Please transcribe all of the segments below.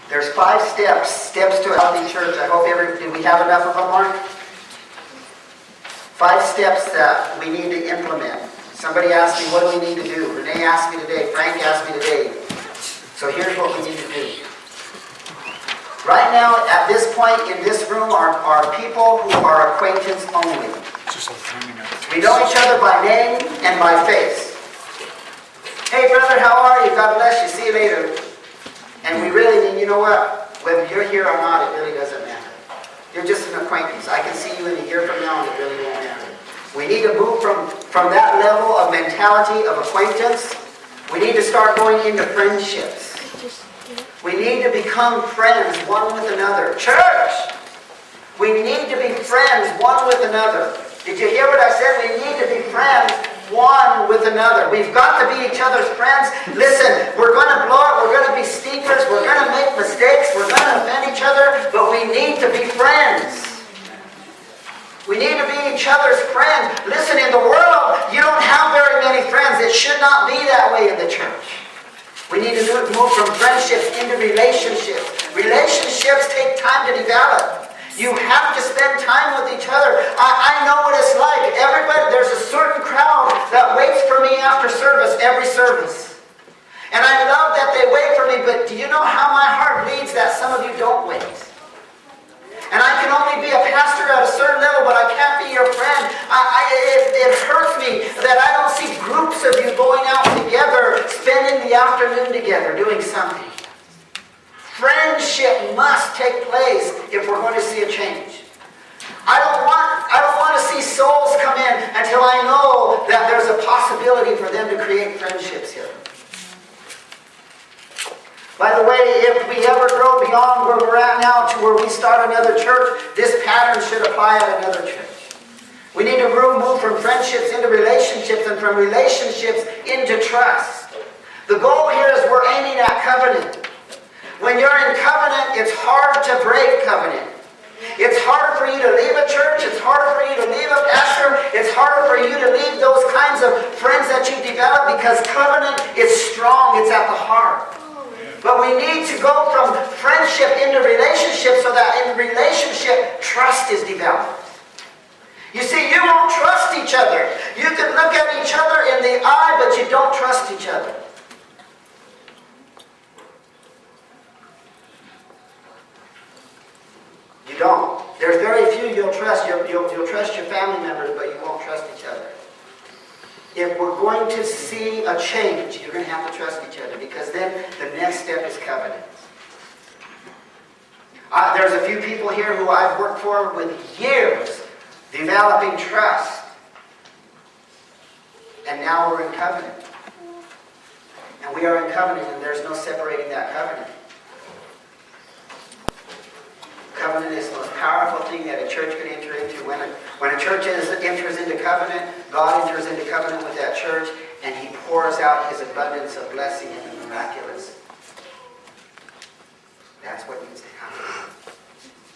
There's 5 steps to a healthy church. I hope did we have enough of them, Mark? 5 steps that we need to implement. Somebody asked me, what do we need to do? Renee asked me today. Frank asked me today. So here's what we need to do. Right now, at this point in this room, are people who are acquaintance only. We know each other by name and by face. Hey, brother, how are you? God bless you. See you later. And we really mean, you know what? Whether you're here or not, it really doesn't matter. You're just an acquaintance. I can see you in a year from now, and it really won't matter. We need to move from that level of mentality of acquaintance. We need to start going into friendships. We need to become friends one with another. Church! We need to be friends one with another. Did you hear what I said? We need to be friends one with another. We've got to be each other's friends. Listen, we're going to blow it. We're going to be stinkers. We're going to make mistakes. We're going to offend each other. But we need to be friends. We need to be each other's friends. Listen, in the world, you don't have very many friends. It should not be that way in the church. We need to move from friendships into relationships. Relationships take time to develop. You have to spend time with each other. I know what it's like. Everybody, there's a certain crowd that waits for me after service, every service. And I love that they wait for me, but do you know how my heart bleeds that some of you don't wait? And I can only be a pastor at a certain level, but I can't be your friend. It hurts me that I don't see groups of you going out together, spending the afternoon together, doing something. Friendship must take place if we're going to see a change. I don't want to see souls come in until I know that there's a possibility for them to create friendships here. By the way, if we ever grow beyond where we're at now to where we start another church, this pattern should apply at another church. We need to move from friendships into relationships and from relationships into trust. The goal here is we're aiming at covenant. When you're in covenant, it's hard to break covenant. It's harder for you to leave a church. It's harder for you to leave a pastor. It's harder for you to leave those kinds of friends that you develop because covenant is strong. It's at the heart. But we need to go from friendship into relationship so that in relationship, trust is developed. You see, you won't trust each other. You can look at each other in the eye, but you don't trust each other. You don't. There's very few you'll trust. You'll trust your family members, but you won't trust each other. If we're going to see a change, you're going to have to trust each other because then the next step is covenant. There's a few people here who I've worked for with years developing trust. And now we're in covenant. And we are in covenant and there's no separating that covenant. Covenant is the most powerful thing that a church can enter into. When a church enters into covenant, God enters into covenant with that church, and He pours out His abundance of blessing in the miraculous. That's what needs to happen.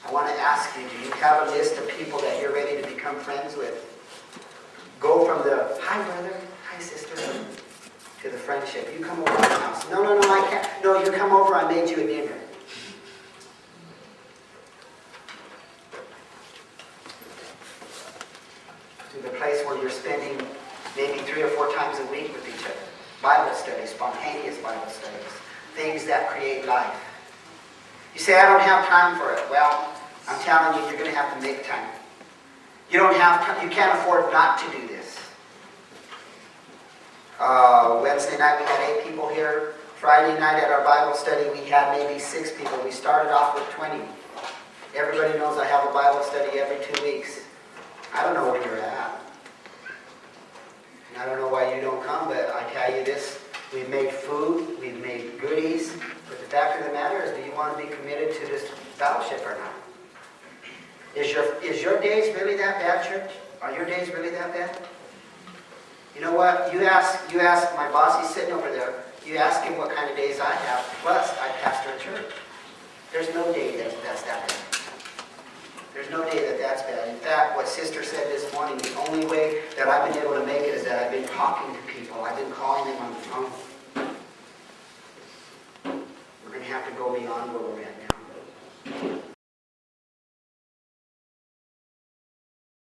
I want to ask you, do you have a list of people that you're ready to become friends with? Go from the, hi brother, hi sister, to the friendship. You come over to my house. No, I can't. No, you come over, I made you a dinner. The place where you're spending maybe 3 or 4 times a week with each other. Bible studies, spontaneous Bible studies, things that create life. You say, I don't have time for it. Well, I'm telling you, you're going to have to make time. You can't afford not to do this. Wednesday night we had 8 people here. Friday night at our Bible study we had maybe 6 people. We started off with 20. Everybody knows I have a Bible study every 2 weeks. I don't know where you're at. And I don't know why you don't come, but I tell you this, we've made food, we've made goodies, but the fact of the matter is, do you want to be committed to this fellowship or not? Is your days really that bad, church? Are your days really that bad? You know what? You ask my boss, he's sitting over there, you ask him what kind of days I have, plus I pastor a church. There's no day that's that bad. There's no day that's bad. In fact, what Sister said this morning, the only way that I've been able to make it is that I've been talking to people. I've been calling them on the phone. We're going to have to go beyond where we're at now.